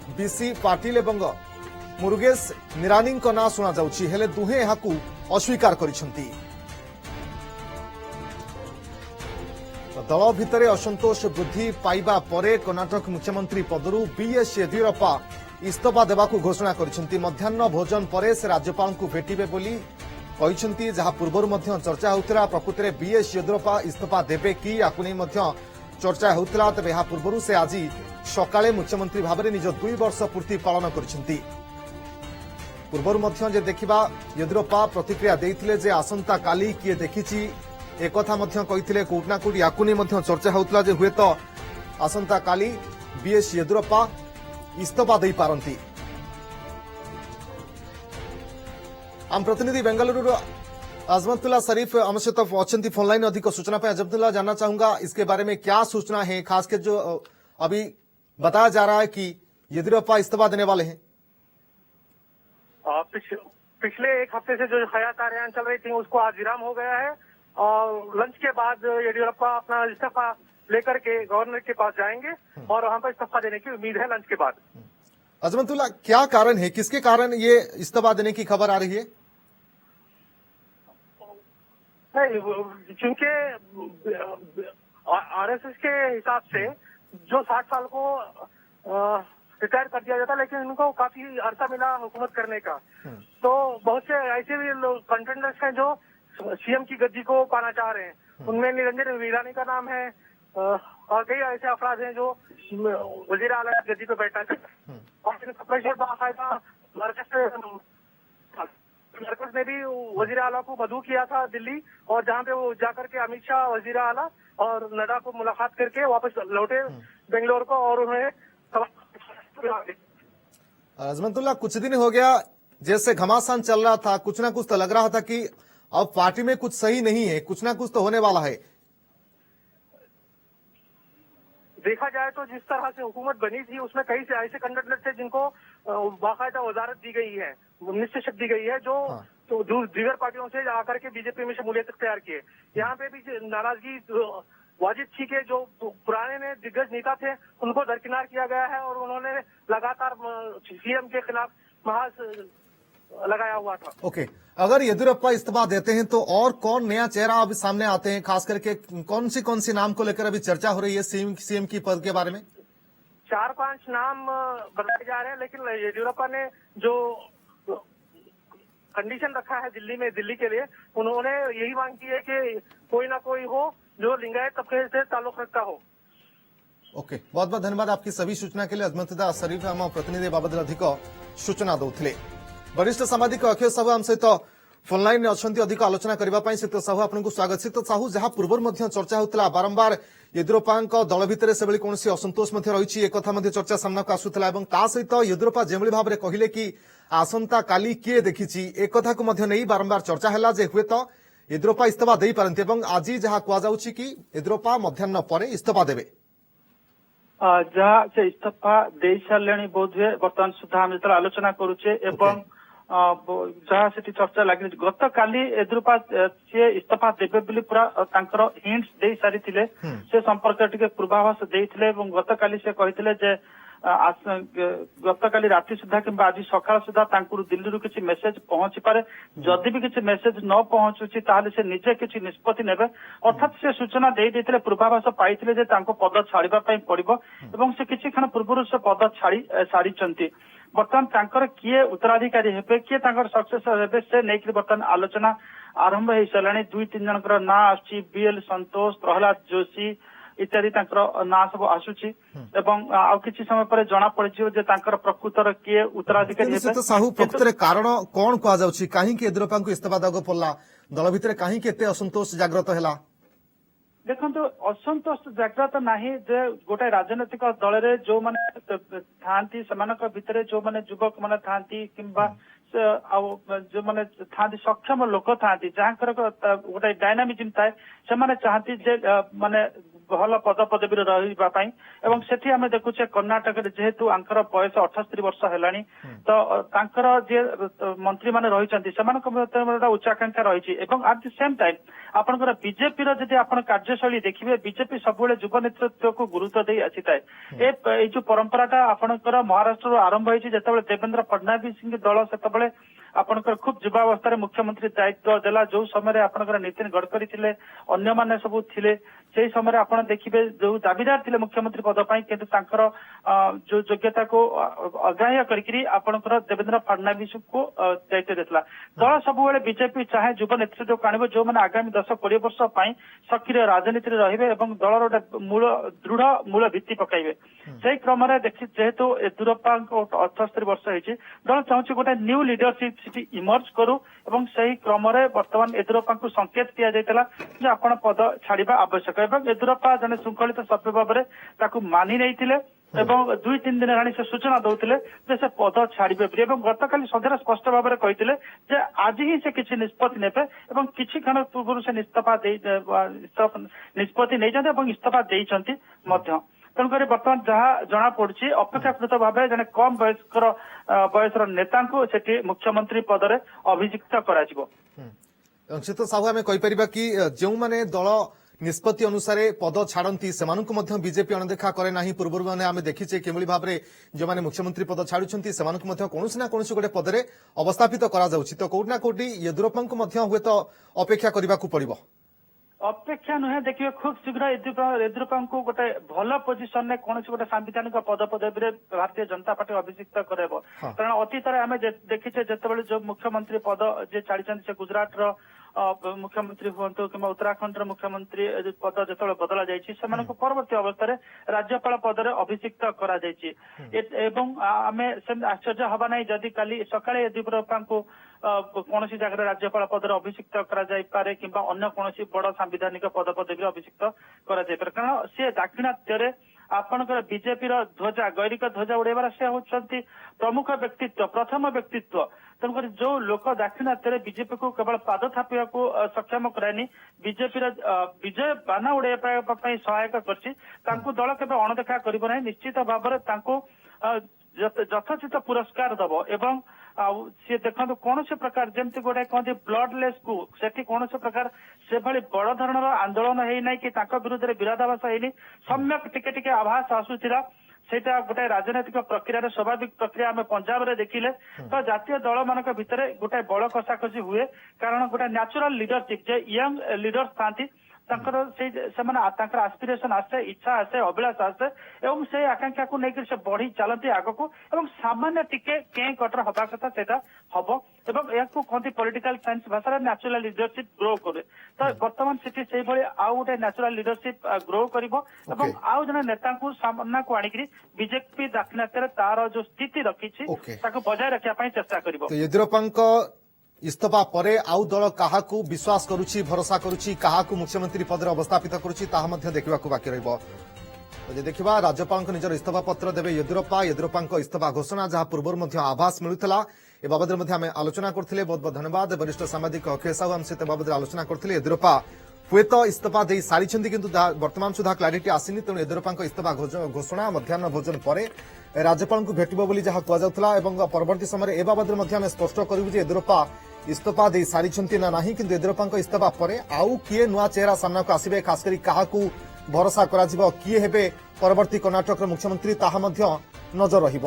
BC Patil एवं मुरुगेश निरानी ना शुणा जाउछि हेले दुहे एहाकू अस्वीकार करिसेंती। दल भितर असंतोष वृद्धि पाइबा परे कर्णाटक मुख्यमंत्री पदरू बीएस येदियुरप्पा इस्तीफा देवाकू घोषणा करिसेंती। मध्याह्न भोजन परे से राज्यपाल को भेटिबे बोली कहिसेंती। जहां पूर्वरु मध्य चर्चा होउतला प्रकृति में बीएस येदियुरप्पा इस्तीफा देबे कि याकू नै मध्य चर्चा होउतला। तबे या पूर्वरु से आज सकाळे मुख्यमंत्री भाबरे निज 2 वर्ष पूर्ति पालन करिसेंती। पूर्वरु मध्य जे देखिबा येदियुरप्पा प्रतिक्रिया देइथिले जे आसंता काली किए देखिछि एक कथा मध्य कहिथिले कोटना कोट याकू नै मध्य चर्चा होउतला जे हुए तो आसंता काली बीएस येदियुरप्पा इस्तीफा दे पारंती। आम प्रतिनिधि बेंगलुरु अजमतुल्ला शरीफ हम सहित अच्छी फोनलाइन अधिक सूचना पे। अजमतुल्ला जानना चाहूंगा इसके बारे में क्या सूचना है, खासकर जो अभी बताया जा रहा है कि येदियुरप्पा इस्तीफा देने वाले हैं। पिछले एक हफ्ते से जो हयात आर्यान चल रही थी उसको आज विराम हो गया है और लंच के बाद येदियुरप्पा अपना इस्तीफा लेकर के गवर्नर के पास जाएंगे और वहां पर इस्तीफा देने की उम्मीद है लंच के बाद। अजमतुल्ला क्या कारण है, किसके कारण ये इस्तीफा देने की खबर आ रही है? क्योंकि आरएसएस के हिसाब से जो 60 साल को रिटायर कर दिया जाता है लेकिन इनको काफी अरसा मिला हुकूमत करने का, तो बहुत से ऐसे भी लोग कंटेंडर्स हैं जो सीएम की गद्दी को पाना चाह रहे हैं। उनमें निरंजन वीरानी का नाम है और कई ऐसे अफराद हैं जो वजीर आला की गद्दी पे बैठना चाहते हैं और इनका प्रेशर बाकायदा मरकज ने भी वजीर आला को मदऊ किया था दिल्ली, और जहां पे वो जाकर के अमित शाह वजीर आला और नड्डा को मुलाकात करके वापस लौटे बेंगलोर को और उन्हें। अजमतुल्ला कुछ दिन हो गया जैसे घमासान चल रहा था, कुछ ना कुछ तो लग रहा था कि अब पार्टी में कुछ सही नहीं है, कुछ ना कुछ तो होने वाला है। देखा जाए तो जिस तरह से हुकूमत बनी थी उसमें कई से ऐसे कंटेंडर थे जिनको बाकायदा वजारत दी गई है, निश्चित दी गई है, जो तो दीगर पार्टियों से आकर के बीजेपी में शमूलियत तैयार किए। यहाँ पे भी नाराजगी वाजिब थी कि जो पुराने ने दिग्गज नेता थे उनको दरकिनार किया गया है और उन्होंने लगातार सीएम के खिलाफ महाज लगाया हुआ था। ओके, अगर येदियुरप्पा इस्तीफा देते हैं तो और कौन नया चेहरा अभी सामने आते हैं, खास करके कौन सी नाम को लेकर अभी चर्चा हो रही है सीएम की पद के बारे में? 4-5 नाम बताए जा रहे हैं, लेकिन येदियुरप्पा ने जो कंडीशन रखा है दिल्ली के लिए, उन्होंने यही मांग की है कि कोई ना कोई हो जो लिंगायत तबके से ताल्लुक रखता हो। ओके, बहुत बहुत धन्यवाद आपकी सभी सूचना के लिए। अजमतुल्ला शरीफ आम प्रतिनिधि बाबद अधिक सूचना दौले। वरिष्ठ सामाजिक अक्षय साहू आम सहित फोनलाइन अच्छा अधिक आलोचना करने शीत साहू आपको स्वागत। शीत साहू, जहां पूर्व चर्चा होता बारंबार येदियुरप्पा दल भितर से कौन असंतोष रही एक चर्चा सामना को आसूला और ता सहित येदियुरप्पा जो भाव में कहले कि आसंता काली किए देखी एक कथा को बारंबार चर्चा है हुए तो येदियुरप्पा इस्तीफा दे पारती आज जहां कहुच्छी कि येदियुरप्पा मध्याह्न पर इस्तीफा देवे जहाँ से इस्तीफा दे सारे बोध हुए बर्तमान सुधा आम जो आलोचना करुचे जहाँ से चर्चा लगे गत काली येदियुरप्पा सी इस्तीफा देवे बोली पूरा हिंट्स दे सारी से संपर्क टिके पूर्वाभास देते गत काली से कहते गत काली राति सुधा कि आज सकाळ सुधा दिल्ली किसी मेसेज पहुंची पारे, जदि भी किसी मेसेज न पहुंचुची ताहले से निजे किसी निष्पत्ति नेबे, अर्थात से सूचना देते पूर्वाभास पाइथिले जे तांको पद छाड़िबा पई पड़िबो एवं से किछि क्षण पूर्व से पद छाड़ी बर्तमान तांकर किए उत्तराधिकारी हेबे किए तांकर सक्सेसर हेबे से नेकि बर्तमान आलोचना आरंभ हो साराणी। 2-3 जनकर ना आछि, बीएल संतोष, प्रहलाद जोशी इत्यादि ना सब आसुची एवं आउ किछि समय पर जना पड़ियो जे तांकर प्रकृतर किए उत्तराधिकारी हेबे। तो साहू प्रकृतर कारण कोन कहा जाउछि, काहे कि येदियुरप्पा को इस्तीफा दगो पड़ला, दल भितर काहे कि एते असंतोष जागृत हैला? देखो असंतोष जागृत नाही जे गोटे राजनैतिक दल रे जो माने थांती समानक भितरे जो माने युवक माने थांती किंबा जो माने थांती सक्षम लोक थांती जहाँकर गोटे डायनामिज्म थाए से माने चाहती जे माने ଭଲ ପଦ ପଦବୀରେ ରହିବା ପାଇଁ ଏବଂ ସେଠି ଆମେ ଦେଖୁଛେ କର୍ଣ୍ଣାଟକରେ ଯେହେତୁ ଆଙ୍କର ବୟସ 78 ବର୍ଷ ହେଲାଣି ତ ତାଙ୍କର ଯେ ମନ୍ତ୍ରୀ ମାନେ ରହିଛନ୍ତି ସେମାନଙ୍କ ମଧ୍ୟରେ ଗୋଟେ ଉଚ୍ଚାକାଂକ୍ଷା ରହିଛି ଏବଂ ଆଟ୍ ଦି ସେମ୍ ଟାଇମ୍ ଆପଣଙ୍କର ବିଜେପିର ଯଦି ଆପଣ କାର୍ଯ୍ୟଶୈଳୀ ଦେଖିବେ ବିଜେପି ସବୁବେଳେ ଯୁବ ନେତୃତ୍ୱକୁ ଗୁରୁତ୍ୱ ଦେଇ ଆସିଥାଏ ଏଇ ଯୋଉ ପରମ୍ପରାଟା ଆପଣଙ୍କର ମହାରାଷ୍ଟ୍ରରୁ ଆରମ୍ଭ ହେଇଛି ଯେତେବେଳେ ଦେବେନ୍ଦ୍ର ଫଡନାବିସ୍ଙ୍କ ଦଳ ସେତେବେଳେ ଆପଣଙ୍କର ଖୁବ ଯୁବାବସ୍ଥାରେ ମୁଖ୍ୟମନ୍ତ୍ରୀ ଦାୟିତ୍ୱ ଦେଲା ଯୋଉ ସମୟରେ ଆପଣଙ୍କର ନୀତିନ ଗଡକରୀ ଥିଲେ ଅନ୍ୟମାନେ ସବୁ ଥିଲେ ସେଇ ସମୟରେ ଆପଣ ଦେଖିବେ ଯୋଉ ଦାବିଦାର ଥିଲେ ମୁଖ୍ୟମନ୍ତ୍ରୀ ପଦ ପାଇଁ କିନ୍ତୁ ତାଙ୍କର ଯୋଉ ଯୋଗ୍ୟତାକୁ ଅଗ୍ରାହ୍ୟ କରିକି ଆପଣଙ୍କର ଦେବେନ୍ଦ୍ର ଫଡନାବିସ୍ଙ୍କୁ ଦାୟିତ୍ୱ ଦେଇଥିଲା ଦଳ ସବୁବେଳେ ବିଜେପି ଚାହେଁ ଯୁବ ନେତୃତ୍ୱକୁ ଆଣିବ ଯୋଉମାନେ ଆଗାମୀ 10-20 ବର୍ଷ ପାଇଁ ସକ୍ରିୟ ରାଜନୀତିରେ ରହିବେ ଏବଂ ଦଳର ଗୋଟେ ଦୃଢ ମୂଳ ଭିତ୍ତି ପକାଇବେ ସେଇ କ୍ରମରେ ଦେଖି ଯେହେତୁ ୟେଦୁରପ୍ପାଙ୍କ 78 ବର୍ଷ ହେଇଛି ଦଳ ଚାହୁଁଛି ଗୋଟେ ନ୍ୟୁ ଲିଡରସିପ୍ ସେଠି ଇମର୍ଜ କରୁ ଏବଂ ସେହି କ୍ରମରେ ବର୍ତ୍ତମାନ ୟେଦୁରପ୍ପାଙ୍କୁ ସଂକେତ ଦିଆଯାଇଥିଲା ଯେ ଆପଣ ପଦ ଛାଡିବା ଆବଶ୍ୟକ ଏବଂ ୟେଦୁରପ୍ପା ଜଣେ ଶୃଙ୍ଖଳିତ ସଭ୍ୟ ଭାବରେ ତାକୁ ମାନି ନେଇଥିଲେ ଏବଂ 2-3 ଦିନ ହେଲାଣି ସେ ସୂଚନା ଦଉଥିଲେ ଯେ ସେ ପଦ ଛାଡିବେ ବୋଲି ଏବଂ ଗତକାଲି ସନ୍ଧ୍ୟାରେ ସ୍ପଷ୍ଟ ଭାବରେ କହିଥିଲେ ଯେ ଆଜି ହିଁ ସେ କିଛି ନିଷ୍ପତ୍ତି ନେବେ ଏବଂ କିଛି କ୍ଷଣ ପୂର୍ବରୁ ସେ ନିଷ୍ପତ୍ତି ନେଇଛନ୍ତି ଏବଂ ଇସ୍ତଫା ଦେଇଛନ୍ତି ମଧ୍ୟ ତେଣୁକରି ବର୍ତ୍ତମାନ ଯାହା ଜଣା ପଡୁଛି ଅପେକ୍ଷାକୃତ ଭାବେ ଜଣେ କମ ବୟସର ନେତାଙ୍କୁ ସେଠି ମୁଖ୍ୟମନ୍ତ୍ରୀ ପଦରେ ଅଭିଯୁକ୍ତ କରାଯିବ ରଞ୍ଜିତ ସାହୁ ଆମେ କହିପାରିବା କି ଯେଉଁମାନେ ଦଳ ନିଷ୍ପତ୍ତି ଅନୁସାରେ ପଦ ଛାଡନ୍ତି ସେମାନଙ୍କୁ ମଧ୍ୟ ବିଜେପି ଅଣଦେଖା କରେ ନାହିଁ ପୂର୍ବରୁ ମାନେ ଆମେ ଦେଖିଛେ କିଭଳି ଭାବରେ ଯେଉଁମାନେ ମୁଖ୍ୟମନ୍ତ୍ରୀ ପଦ ଛାଡୁଛନ୍ତି ସେମାନଙ୍କୁ ମଧ୍ୟ କୌଣସି ନା କୌଣସି ଗୋଟେ ପଦରେ ଅବସ୍ଥାପିତ କରାଯାଉଛି ତ କୋଉଠି ନା କୋଉଠି ୟେଦୁରପ୍ପାଙ୍କୁ ମଧ୍ୟ ହୁଏତ ଅପେକ୍ଷା କରିବାକୁ ପଡିବ ଅପେକ୍ଷା ନୁହେଁ ଦେଖିବେ ଖୁବ ଶୀଘ୍ର ୟେଦୁରପ୍ପାଙ୍କୁ ଗୋଟେ ଭଲ ପୋଜିସନରେ କୌଣସି ଗୋଟେ ସାମ୍ବିଧାନିକ ପଦ ପଦବୀରେ ଭାରତୀୟ ଜନତା ପାର୍ଟି ଅଭିଷିକ୍ତ କରାଇବ କାରଣ ଅତୀତରେ ଆମେ ଦେଖିଛେ ଯେତେବେଳେ ଯୋଉ ମୁଖ୍ୟମନ୍ତ୍ରୀ ପଦ ଯିଏ ଛାଡିଛନ୍ତି ସେ ଗୁଜରାଟର ମୁଖ୍ୟମନ୍ତ୍ରୀ ହୁଅନ୍ତୁ କିମ୍ବା ଉତ୍ତରାଖଣ୍ଡର ମୁଖ୍ୟମନ୍ତ୍ରୀ ପଦ ଯେତେବେଳେ ବଦଳା ଯାଇଛି ସେମାନଙ୍କୁ ପରବର୍ତ୍ତୀ ଅବସ୍ଥାରେ ରାଜ୍ୟପାଳ ପଦରେ ଅଭିଷିକ୍ତ କରାଯାଇଛି ଏବଂ ଆମେ ସେମିତି ଆଶ୍ଚର୍ଯ୍ୟ ହବା ନାହିଁ ଯଦି କାଲି ସକାଳେ ୟେଦୁରପ୍ପାଙ୍କୁ କୌଣସି ଜାଗାରେ ରାଜ୍ୟପାଳ ପଦରେ ଅଭିଷିକ୍ତ କରାଯାଇପାରେ କିମ୍ବା ଅନ୍ୟ କୌଣସି ବଡ ସାମ୍ବିଧାନିକ ପଦ ପଦବୀରେ ଅଭିଷିକ୍ତ କରାଯାଇପାରେ କାରଣ ସେ ଦାକ୍ଷିଣାତ୍ୟରେ ଆପଣଙ୍କର ବିଜେପିର ଧ୍ୱଜା ଗୈରିକ ଧ୍ୱଜା ଉଡେଇବାର ସେ ହଉଛନ୍ତି ପ୍ରମୁଖ ବ୍ୟକ୍ତିତ୍ୱ ପ୍ରଥମ ବ୍ୟକ୍ତିତ୍ୱ ତେଣୁକରି ଯୋଉ ଲୋକ ଦାକ୍ଷିଣାତ୍ୟରେ ବିଜେପିକୁ କେବଳ ପାଦ ଥାପିବାକୁ ସକ୍ଷମ କରାଇନି ବିଜେପିର ବିଜୟ ବାନା ଉଡେଇବା ପାଇଁ ସହାୟକ କରିଛି ତାଙ୍କୁ ଦଳ କେବେ ଅଣଦେଖା କରିବ ନାହିଁ ନିଶ୍ଚିତ ଭାବରେ ତାଙ୍କୁ ଯଥୋଚିତ ପୁରସ୍କାର ଦବ ଏବଂ ଆଉ ସିଏ ଦେଖନ୍ତୁ କୌଣସି ପ୍ରକାର ଯେମିତି ଗୋଟେ କହନ୍ତି ବ୍ଲଡଲେସ୍ କୁ ସେଠି କୌଣସି ପ୍ରକାର ସେଭଳି ବଡ ଧରଣର ଆନ୍ଦୋଳନ ହେଇନାହିଁ କି ତାଙ୍କ ବିରୁଦ୍ଧରେ ବିରୋଧାଭାସ ହେଇନି ସମ୍ୟକ ଟିକେ ଟିକେ ଆଭାସ ଆସୁଥିଲା ସେଇଟା ଗୋଟେ ରାଜନୈତିକ ପ୍ରକ୍ରିୟାର ସ୍ୱାଭାବିକ ପ୍ରକ୍ରିୟା ଆମେ ପଞ୍ଜାବରେ ଦେଖିଲେ ତ ଜାତୀୟ ଦଳ ମାନଙ୍କ ଭିତରେ ଗୋଟେ ବଳ କଷାକଷି ହୁଏ କାରଣ ଗୋଟେ ନ୍ୟାଚୁରାଲ ଲିଡରସିପ ଯେ ୟଙ୍ଗ ଲିଡର୍ସ ଥାନ୍ତି ତାଙ୍କର ସେଇ ସେମାନେ ତାଙ୍କର ଆସ୍ପିରେସନ ଆସେ ଇଚ୍ଛା ଆସେ ଅଭିଳାଷ ଆସେ ଏବଂ ସେଇ ଆକାଂକ୍ଷାକୁ ନେଇକି ସେ ବଢି ଚାଲନ୍ତି ଆଗକୁ ଏବଂ ସାମାନ୍ୟ ଟିକେ କେଁ କଟର ହବା କଥା ସେଇଟା ହବ ଏବଂ ଏହାକୁ କହନ୍ତି ପଲିଟିକାଲ ସାଇନ୍ସ ଭାଷାରେ ନ୍ୟାଚୁରାଲ ଲିଡରସିପ ଗ୍ରୋ କରେ ତ ବର୍ତ୍ତମାନ ସେଠି ସେଇଭଳି ଆଉ ଗୋଟେ ନ୍ୟାଚୁରାଲ ଲିଡରସିପ ଗ୍ରୋ କରିବ ଏବଂ ଆଉ ଜଣେ ନେତାଙ୍କୁ ସାମ୍ନାକୁ ଆଣିକିରି ବିଜେପି ଦାକ୍ଷିଣାତ୍ୟରେ ତାର ଯୋଉ ସ୍ଥିତି ରଖିଛି ତାକୁ ବଜାୟ ରଖିବା ପାଇଁ ଚେଷ୍ଟା କରିବ ୟେଦୁରପ୍ପାଙ୍କ ଇସ୍ତଫା ପରେ ଆଉ ଦଳ କାହାକୁ ବିଶ୍ୱାସ କରୁଛି ଭରସା କରୁଛି କାହାକୁ ମୁଖ୍ୟମନ୍ତ୍ରୀ ପଦରେ ଅବସ୍ଥାପିତ କରୁଛି ତାହା ମଧ୍ୟ ଦେଖିବାକୁ ବାକି ରହିବ ଯଦି ଦେଖିବା ରାଜ୍ୟପାଳଙ୍କ ନିଜର ଇସ୍ତଫା ପତ୍ର ଦେବେ ୟେଦୁରପ୍ପାଙ୍କ ଇସ୍ତଫା ଘୋଷଣା ଯାହା ପୂର୍ବରୁ ମଧ୍ୟ ଆଭାସ ମିଳୁଥିଲା ଏ ବାବଦରେ ମଧ୍ୟ ଆମେ ଆଲୋଚନା କରୁଥିଲେ ବହୁତ ବହୁତ ଧନ୍ୟବାଦ ବରିଷ୍ଠ ସାମ୍ବାଦିକ ଅକ୍ଷୟ ସାହୁ ଆମ ସହିତ ବାବଦରେ ଆଲୋଚନା କରୁଥିଲେ ୟେଦୁରପ୍ପା ହୁଏତ ଇସ୍ତଫା ଦେଇ ସାରିଛନ୍ତି କିନ୍ତୁ ବର୍ତ୍ତମାନ ସୁଦ୍ଧା କ୍ଲାରିଟି ଆସିନି ତେଣୁ ୟେଦୁରପ୍ପାଙ୍କ ଇସ୍ତଫା ଘୋଷଣା ମଧ୍ୟାହ୍ନ ଭୋଜନ ପରେ ରାଜ୍ୟପାଳଙ୍କୁ ଭେଟିବ ବୋଲି ଯାହା କୁହାଯାଉଥିଲା ଏବଂ ପରବର୍ତ୍ତୀ ସମୟରେ ଏ ବାବଦରେ ମଧ୍ୟ ଆମେ ସ୍ପଷ୍ଟ କରିବୁ ଯେ ୟେଦୁରପ୍ପା ଇସ୍ତଫା ଦେଇ ସାରିଛନ୍ତି ନା ନାହିଁ କିନ୍ତୁ ୟେଦୁରପ୍ପାଙ୍କ ଇସ୍ତଫା ପରେ ଆଉ କିଏ ନୂଆ ଚେହେରା ସାମ୍ନାକୁ ଆସିବେ ଖାସ କରି କାହାକୁ ଭରସା କରାଯିବ କିଏ ହେବେ ପରବର୍ତ୍ତୀ କର୍ଣ୍ଣାଟକର ମୁଖ୍ୟମନ୍ତ୍ରୀ ତାହା ମଧ୍ୟ ନଜର ରହିବ।